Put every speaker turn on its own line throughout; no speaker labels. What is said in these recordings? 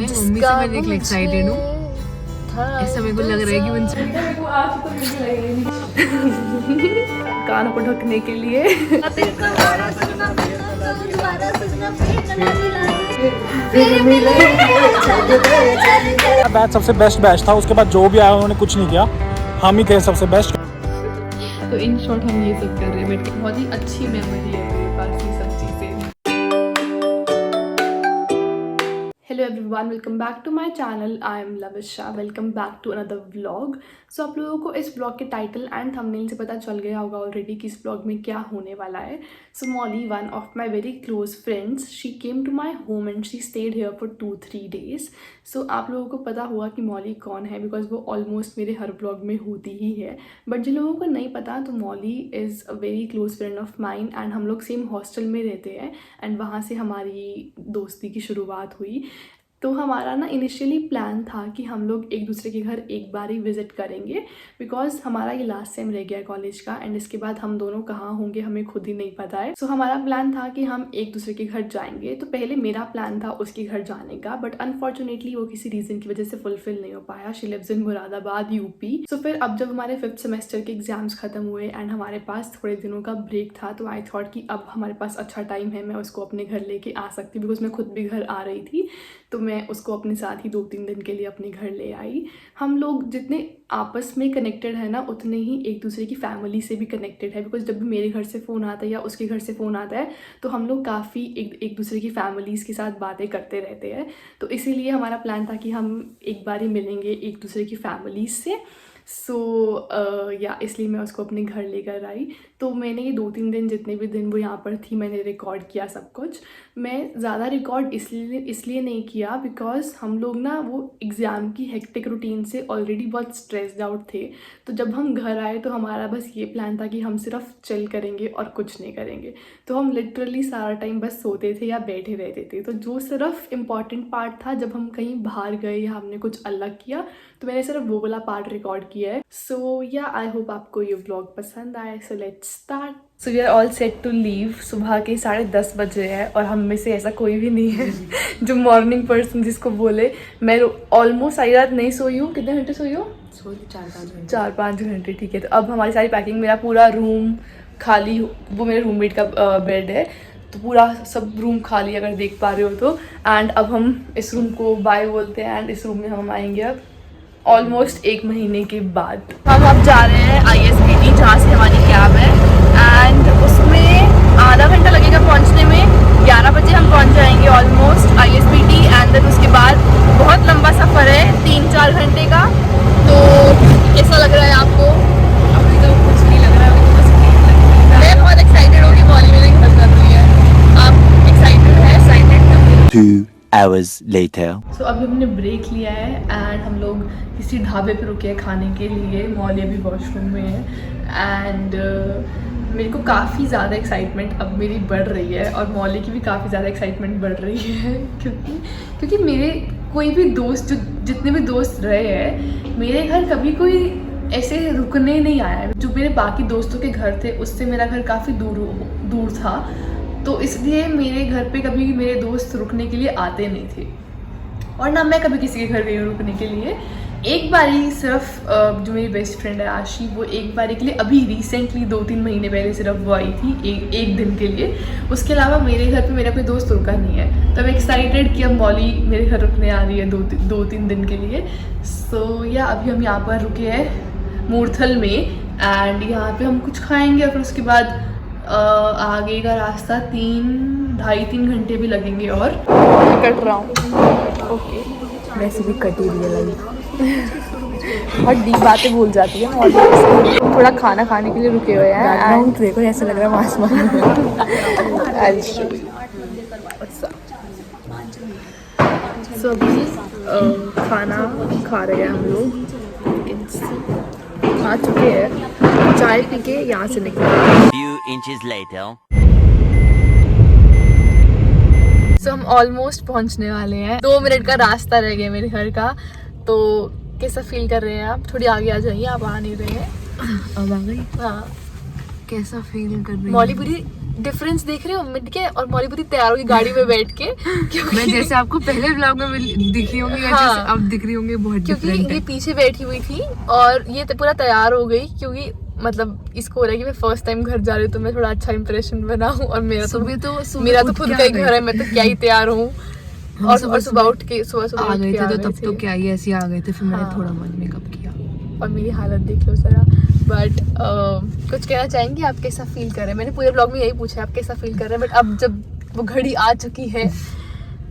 Mummy से मैं देख एक्साइटेड हूँ, ऐसा मेरे को लग रहा है कि उनसे कानों को ढकने के लिए
बैच सबसे बेस्ट बैच था, उसके बाद जो भी आया उन्होंने कुछ नहीं किया, हम ही थे सबसे बेस्ट।
तो इन शॉर्ट हम ये सब कर रहे हैं बैठ के। बहुत ही अच्छी मेमोरी है मेरे पास ये सब चीज़ें। Hello everyone, welcome back to my channel. I am Lavisha. Welcome back to another vlog. So आप लोगों को इस व्लॉग के टाइटल एंड थंबनेल से पता चल गया होगा ऑलरेडी कि इस व्लॉग में क्या होने वाला है। So Molly, one of my very close friends, she came to my home and she stayed here for 2-3 days। So आप लोगों को पता होगा कि मॉली कौन है, बिकॉज वो ऑलमोस्ट मेरे हर व्लॉग में होती ही है। बट जिन लोगों को नहीं पता, तो Molly is a very close friend of mine and हम लोग सेम हॉस्टल में रहते हैं एंड वहाँ से हमारी दोस्ती की शुरुआत हुई। तो हमारा ना इनिशियली प्लान था कि हम लोग एक दूसरे के घर एक बार ही विज़िट करेंगे, बिकॉज हमारा ये लास्ट सेम रह गया कॉलेज का एंड इसके बाद हम दोनों कहाँ होंगे हमें खुद ही नहीं पता है। सो हमारा प्लान था कि हम एक दूसरे के घर जाएंगे। तो पहले मेरा प्लान था उसके घर जाने का, बट अनफॉर्चुनेटली वो किसी रीज़न की वजह से फुलफिल नहीं हो पाया। She lives in Moradabad, UP. So फिर अब जब हमारे 5th सेमेस्टर के एग्जाम्स खत्म हुए एंड हमारे पास थोड़े दिनों का ब्रेक था, तो आई थॉट कि अब हमारे पास अच्छा टाइम है, मैं उसको अपने घर लेके आ सकती, बिकॉज मैं खुद भी घर आ रही थी। तो मैं उसको अपने साथ ही 2-3 दिन के लिए अपने घर ले आई। हम लोग जितने आपस में कनेक्टेड है ना, उतने ही एक दूसरे की फैमिली से भी कनेक्टेड है, बिकॉज जब भी मेरे घर से फ़ोन आता है या उसके घर से फ़ोन आता है, तो हम लोग काफ़ी एक दूसरे की फैमिलीज़ के साथ बातें करते रहते हैं। तो इसीलिए हमारा प्लान था कि हम एक बार ही मिलेंगे एक दूसरे की फैमिलीज़ से। या इसलिए मैं उसको अपने घर लेकर आई। तो मैंने ये 2-3 दिन, जितने भी दिन वो यहाँ पर थी, मैंने रिकॉर्ड किया सब कुछ। मैं ज़्यादा रिकॉर्ड इसलिए नहीं किया बिकॉज हम लोग ना वो एग्ज़ाम की हेक्टिक रूटीन से ऑलरेडी बहुत स्ट्रेस्ड आउट थे। तो जब हम घर आए तो हमारा बस ये प्लान था कि हम सिर्फ चिल करेंगे और कुछ नहीं करेंगे। तो हम लिटरली सारा टाइम बस सोते थे या बैठे रहते थे। तो जो सिर्फ इम्पॉर्टेंट पार्ट था, जब हम कहीं बाहर गए या हमने कुछ अलग किया, तो मैंने सिर्फ वो वाला पार्ट रिकॉर्ड किया है। सो या आई होप आपको ये व्लॉग पसंद आए। So let's start. So we are all set to leave. सुबह के 10:30 बजे है और हम में से ऐसा कोई भी नहीं है जो मॉर्निंग पर्सन जिसको बोले। मैं ऑलमोस्ट सारी रात नहीं सोई हूँ। कितने घंटे सोई हो? 4-5 घंटे। ठीक है। तो अब हमारी सारी पैकिंग, मेरा पूरा रूम खाली, वो मेरे रूममेट का बेड है, तो पूरा सब रूम खाली अगर देख पा रहे हो तो। एंड अब हम इस रूम को बाय बोलते हैं एंड इस रूम में हम आएंगे अब ऑलमोस्ट 1 महीने के बाद। हम अब जा रहे हैं ISBT, जहाँ से हमारी कैब है एंड उसमें आधा घंटा लगेगा पहुँचने में। 11 बजे हम पहुँच जाएंगे ऑलमोस्ट ISBT एंड देन उसके बाद बहुत लंबा सफ़र है, 3-4 घंटे का। तो कैसा लग रहा है आपको? अभी तो कुछ नहीं लग रहा है, अभी तो बस मैं बहुत एक्साइटेड हूँ कि मॉली मेरे घर कर रही है। आप एक्साइटेड है? Excited
2 hours later.
सो अभी हमने ब्रेक लिया है एंड हम लोग किसी ढाबे पे रुके हैं खाने के लिए। मॉली अभी वॉशरूम में है एंड मेरे को काफ़ी ज़्यादा एक्साइटमेंट अब मेरी बढ़ रही है और मॉली की भी काफ़ी ज़्यादा एक्साइटमेंट बढ़ रही है क्योंकि मेरे कोई भी दोस्त, जितने भी दोस्त रहे हैं मेरे घर, कभी कोई ऐसे रुकने नहीं आया है। जो मेरे बाकी दोस्तों के घर थे उससे मेरा घर काफ़ी दूर था, तो इसलिए मेरे घर पे कभी मेरे दोस्त रुकने के लिए आते नहीं थे और ना मैं कभी किसी के घर गई हूँ रुकने के लिए। एक बारी सिर्फ जो मेरी बेस्ट फ्रेंड है आशी, वो एक बारी के लिए अभी रिसेंटली 2-3 महीने पहले सिर्फ वो आई थी एक दिन के लिए। उसके अलावा मेरे घर पे मेरा कोई दोस्त रुका नहीं है। तो मैं एक्साइटेड कि अब मॉली मेरे घर रुकने आ रही है 2-3 दिन के लिए। सो या अभी हम यहाँ पर रुके हैं मूर्थल में एंड यहाँ पर हम कुछ खाएँगे और फिर उसके बाद आगे का रास्ता 2.5-3 घंटे भी लगेंगे। और कट रहा हूँ। ओके, वैसे भी कटी रही है लाइफ। बहुत डीप बातें भूल जाती है। और थोड़ा खाना खाने के लिए रुके हुए हैं। बैकग्राउंड देखो, ऐसा लग रहा है आसमान में। सो अभी खाना खा रहे हैं हम लोग, खा चुके हैं, चाय पी के यहाँ से निकले।
Few inches later.
सो हम ऑलमोस्ट पहुँचने वाले हैं। 2 मिनट का रास्ता रह गया मेरे घर का। तो कैसा फील कर रहे हैं आप? थोड़ी आगे आ जाइए, आप आ नहीं रहे हैं।
अब आ गई?
हाँ।
कैसा फील कर रही है?
मॉली पूरी डिफरेंस देख रहे हो मिड के और मौली पूरी तैयार होगी गाड़ी में बैठ के
मैं जैसे आपको पहले ब्लॉग में दिखी होंगी या
हाँ,
जैसे अब दिख रही होंगी बहुत
क्योंकि
डिफरेंट
ये
है।
पीछे बैठी हुई थी और ये पूरा तैयार हो गई क्योंकि मतलब इसको हो रहा है कि मैं फर्स्ट टाइम घर जा रही हूँ तो मैं थोड़ा अच्छा इंप्रेशन बनाऊं और मेरा तो खुद का ही घर है, मैं तो क्या ही तैयार हूँ। और सुबह उठ के
आ गए थे तो तब तो क्या ही ऐसे आ गए थे, फिर मैंने
हाँ।
थोड़ा मन मेकअप किया।
और मेरी हालत देख लो जरा। बट कुछ कहना चाहेंगे, आप कैसा फील कर रहे हैं? मैंने पूरे ब्लॉग में यही पूछा आप कैसा फील कर रहे हैं, बट अब जब वो घड़ी आ चुकी है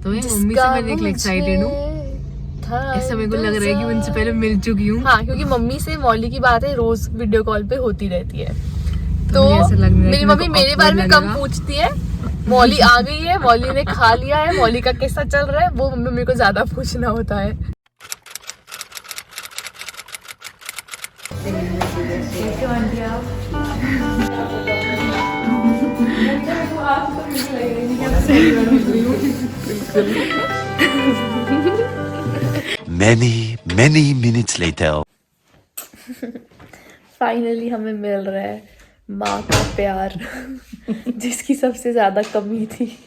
तो मैं मम्मी से मैं देख एक्साइटेड हूँ, ऐसा मेरे को लग रहा है कि उनसे पहले मिल चुकी हूँ।
हाँ, क्योंकि मम्मी से मौली की बातें रोज वीडियो कॉल पे होती रहती है, तो
मुझे ऐसा लग रहा है
मेरी
कि
मम्मी
मेरे को
मेरे बारे में
awkward
कम
लगेगा।
पूछती है। मौली आ गई है, मौली ने खा लिया है, मौली का कैसा चल रहा है, वो मम्मी को ज्यादा पूछना होता है।
Many minutes later.
फाइनली हमें मिल रहा है माँ का प्यार जिसकी सबसे ज़्यादा कमी थी,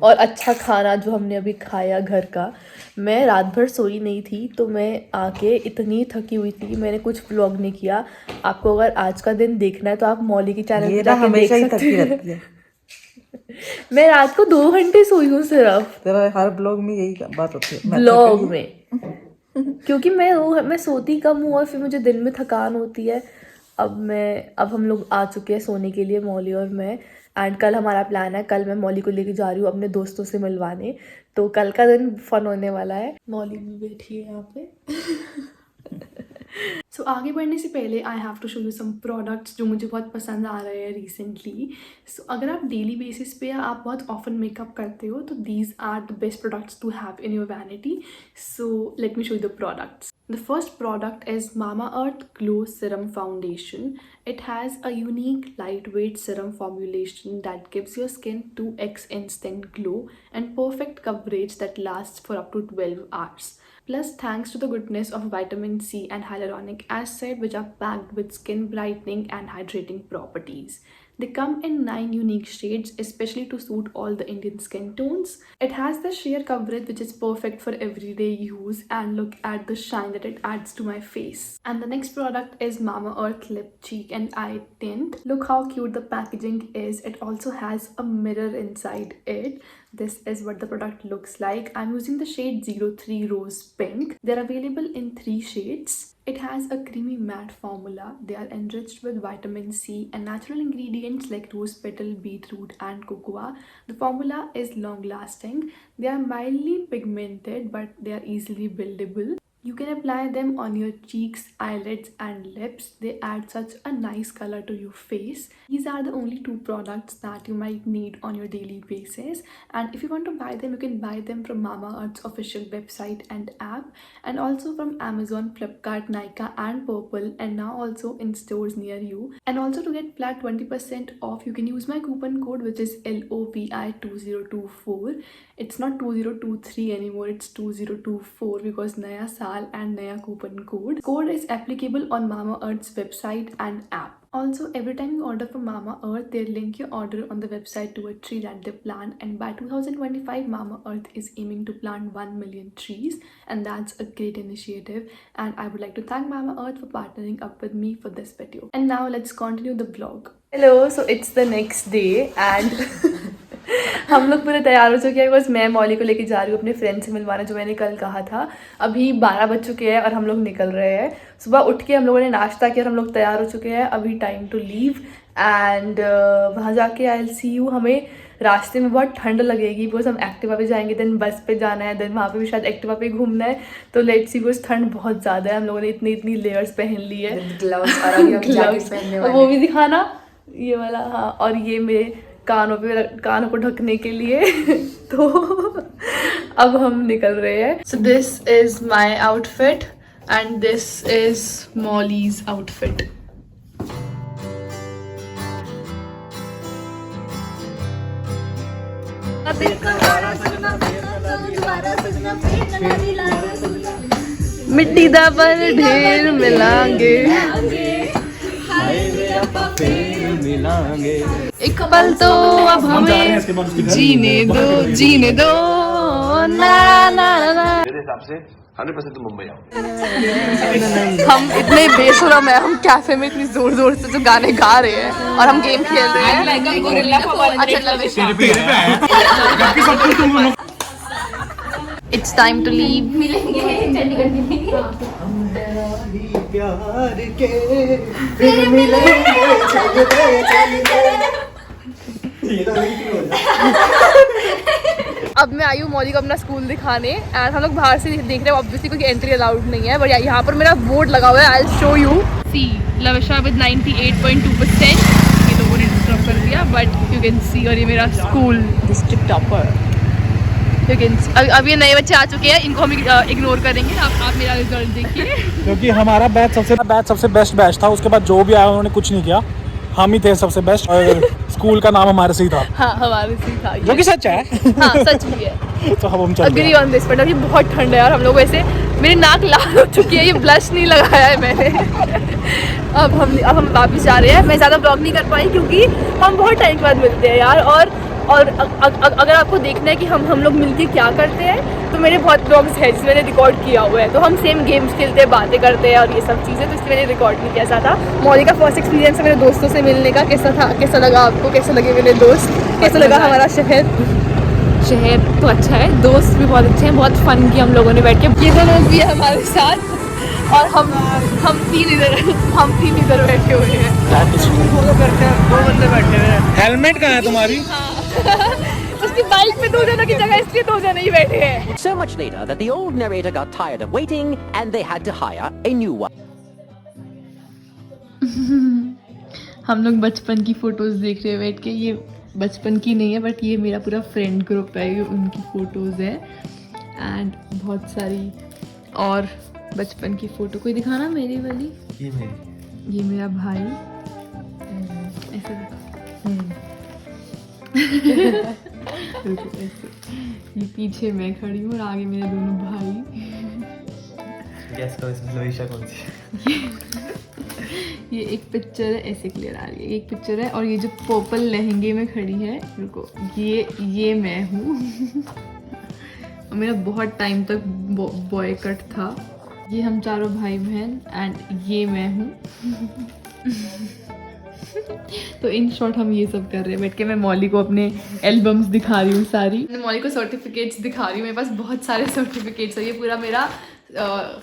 और अच्छा खाना जो हमने अभी खाया घर का। मैं रात भर सोई नहीं थी तो मैं आके इतनी थकी हुई थी, मैंने कुछ व्लॉग नहीं किया। आपको अगर आज का दिन देखना है तो आप मौली की चैनल पे जाके देख सकते हैं। मैं रात को 2 घंटे सोई हूँ सिर्फ
तेरा हर ब्लॉग में यही बात होती है।
ब्लॉग में, क्योंकि मैं सोती कम हूँ और फिर मुझे दिन में थकान होती है। अब हम लोग आ चुके हैं सोने के लिए, मौली और मैं। एंड कल हमारा प्लान है, कल मैं मौली को लेके जा रही हूँ अपने दोस्तों से मिलवाने, तो कल का दिन फन होने वाला है। मौली भी बैठी है यहाँ पे। सो आगे बढ़ने से पहले I have to show you some products जो मुझे बहुत पसंद आ रहे हैं रिसेंटली। सो अगर आप डेली बेसिस पे या आप बहुत ऑफन मेकअप करते हो तो these are the best products to have in your vanity. So let me show you the products. The first product is Mamaearth Glow Serum Foundation. It has a unique lightweight serum formulation that gives your skin 2x instant glow and perfect coverage that lasts for up to 12 hours. Plus, thanks to the goodness of vitamin C and hyaluronic acid, which are packed with skin brightening and hydrating properties. They come in 9 unique shades, especially to suit all the Indian skin tones. It has the sheer coverage which is perfect for everyday use, and look at the shine that it adds to my face. And the next product is Mamaearth Lip, Cheek and Eye Tint. Look how cute the packaging is. It also has a mirror inside it. This is what the product looks like. I'm using the shade 03 Rose Pink. They're available in 3 shades. It has a creamy matte formula. They are enriched with vitamin C and natural ingredients like rose petal, beetroot and cocoa. The formula is long lasting. They are mildly pigmented but they are easily buildable. You can apply them on your cheeks, eyelids and lips. They add such a nice color to your face. These are the only 2 products that you might need on your daily basis. And if you want to buy them, you can buy them from Mamaearth's official website and app, and also from Amazon, Flipkart, Nykaa and Purple, and now also in stores near you. And also to get flat 20% off, you can use my coupon code, which is LOVI2024. It's not 2023 anymore, it's 2024 because naya saal and naya coupon code. Code is applicable on Mamaearth's website and app. Also, every time you order from Mamaearth, they'll link your order on the website to a tree that they plant, and by 2025, Mamaearth is aiming to plant 1 million trees, and that's a great initiative. And I would like to thank Mamaearth for partnering up with me for this video. And now let's continue the vlog. Hello, so it's the next day and हम लोग पूरे तैयार हो चुके हैं because मैं मौली को लेके जा रही हूँ अपने फ्रेंड से मिलवाने, जो मैंने कल कहा था। अभी 12 बज चुके हैं और हम लोग निकल रहे हैं। सुबह उठ के हम लोगों ने नाश्ता किया और हम लोग तैयार हो चुके हैं। अभी टाइम टू लीव एंड वहाँ जाके आई विल सी यू। हमें रास्ते में बहुत ठंड लगेगी बिकॉज हम एक्टिवा पे जाएंगे, देन बस पे जाना है, देन वहाँ पे भी शायद एक्टिवा पे घूमना है। तो लेट्स सी, बिकॉज ठंड बहुत ज़्यादा है। हम लोगों ने इतनी लेयर्स पहन ली है, ग्लव्स, वो भी दिखाना ये वाला। हाँ, और ये मेरे कानों को ढकने के लिए तो अब हम निकल रहे हैं। So this is my outfit and this is mollies outfit. मिट्टी दा पर ढेर मिलांगे,
मिलांगे।
एक पल तो अब हमें जीने दो ना ना ना।
मेरे हिसाब से 100% तुम मुंबई आओ।
हम इतने बेशरम है, हम कैफे में इतनी जोर जोर से जो गाने गा रहे हैं और हम गेम खेल रहे हैं। It's time to leave. मिलेंगे चंडीगढ़ में।
प्यार के फिर मिलेंगे, चलते
अब मैं आई हूँ मौली को अपना स्कूल दिखाने एंड हम लोग बाहर से देख रहे हैं। ऑब्वियसली कोई एंट्री अलाउड नहीं है, बट यहाँ पर मेरा बोर्ड लगा हुआ है। I will show you. See Lavisha with 98.2%। ये लोगों ने डिस्टर्ब कर दिया, बट यू कैन सी। और ये मेरा school district topper. You can see. अब ये नए बच्चे आ चुके हैं, इनको हम इग्नोर करेंगे। आप मेरा रिजल्ट देखिए।
क्योंकि हमारा बैच सबसे बेस्ट बैच था। उसके बाद जो भी आया उन्होंने कुछ नहीं किया, हम ही थे सबसे बेस्ट। और स्कूल का नाम हमारे से ही था।
हाँ हमारे से ही था,
जो कि सच है।
हाँ सच भी है।
तो अब हम चलते
अग्री
हैं।
On this. बट अभी बहुत ठंड है यार। हम लोग वैसे मेरी नाक लाल हो चुकी है, ये ब्लश नहीं लगाया है मैंने। अब हम वापस जा रहे हैं। मैं ज़्यादा ब्लॉग नहीं कर पाई क्योंकि हम बहुत टाइम के बाद मिलते हैं यार। और अगर आपको देखना है कि हम लोग मिलके क्या करते हैं, तो मेरे बहुत ब्लॉग्स हैं जिसमें मैंने रिकॉर्ड किया हुआ है। तो हम सेम गेम्स खेलते हैं, बातें करते हैं और ये सब चीज़ें। तो इसलिए मैंने रिकॉर्ड नहीं किया था। मौली का फर्स्ट एक्सपीरियंस है मेरे दोस्तों से मिलने का। कैसा था, कैसा लगा आपको, कैसे लगे मेरे दोस्त, कैसा लगा हमारा शहर?
शहर तो अच्छा है, दोस्त भी बहुत अच्छे हैं, बहुत फन किया हम लोगों ने बैठ के।
ये दोनों भी है हमारे साथ और हम तीन इधर बैठे हुए हैं।
दो बंदे बैठे हुए हैं।
हेलमेट कहाँ है तुम्हारी?
उसकी बाइक पे 2 जनों की जगह इसलिए 2 जने ही बैठे हैं।
So much later that the old narrator got tired of waiting and they had to hire a new one.
हम लोग बचपन की फोटोज देख रहे हैं बैठ के। ये बचपन की नहीं है, बट ये मेरा पूरा फ्रेंड ग्रुप है, ये उनकी फ़ोटोज़ है। एंड बहुत सारी और बचपन की फ़ोटो। कोई दिखाना मेरी वाली। ये मेरा भाई ऐसे रुको, ऐसे। ये पीछे मैं खड़ी हूँ और आगे मेरे दोनों भाई।
गैस करो इसमें लविशा कौन सी?
ये एक पिक्चर है, ऐसे क्लियर आ रही है। एक पिक्चर है और ये जो पर्पल लहंगे में खड़ी है, रुको, ये मैं हूँ। और मेरा बहुत टाइम तक बॉय कट था। ये हम चारों भाई बहन एंड ये मैं हूँ। तो इन शॉर्ट हम ये सब कर रहे हैं बैठ के। मैं मौली को अपने एल्बम्स दिखा रही हूँ सारी।
मैं मौली को सर्टिफिकेट्स दिखा रही हूँ। मेरे पास बहुत सारे सर्टिफिकेट्स है। ये पूरा मेरा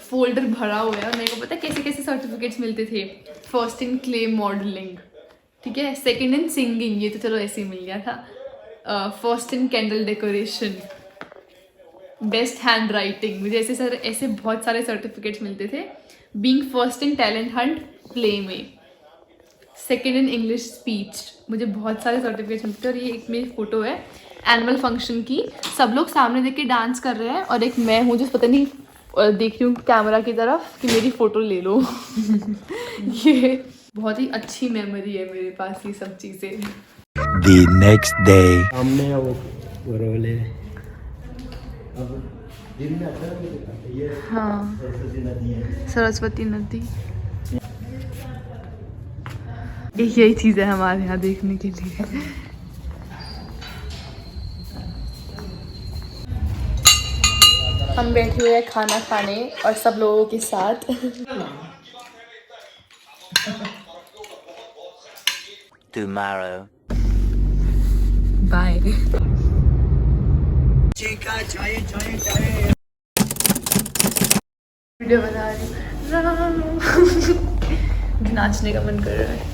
फोल्डर भरा हुआ है। मेरे को पता है कैसे कैसे सर्टिफिकेट्स मिलते थे। फर्स्ट इन क्ले मॉडलिंग, ठीक है। सेकंड इन सिंगिंग, ये तो चलो ऐसे ही मिल गया था। First in candle decoration, best hand writing, मुझे ऐसे बहुत सारे सर्टिफिकेट्स मिलते थे। Being first in talent Hunt play में, सेकेंड इन इंग्लिश स्पीच, मुझे बहुत सारे सर्टिफिकेट्स मिलते हैं। और ये एक मेरी फ़ोटो है एनुअल फंक्शन की। सब लोग सामने देख के डांस कर रहे हैं और एक मैं हूँ जो पता नहीं देख रही हूँ कैमरा की तरफ कि मेरी फ़ोटो ले लो। ये बहुत ही अच्छी मेमोरी है मेरे पास ये सब चीज़ें।
The next day.
हमने वो रोले
हाँ, सरस्वती नदी। एक यही चीज़ है हमारे यहाँ देखने के लिए। हम बैठे हुए हैं खाना खाने और सब लोगों के साथ।
Tomorrow.
बाय।
वीडियो बना रही हूँ। नाचने का मन कर रहा है।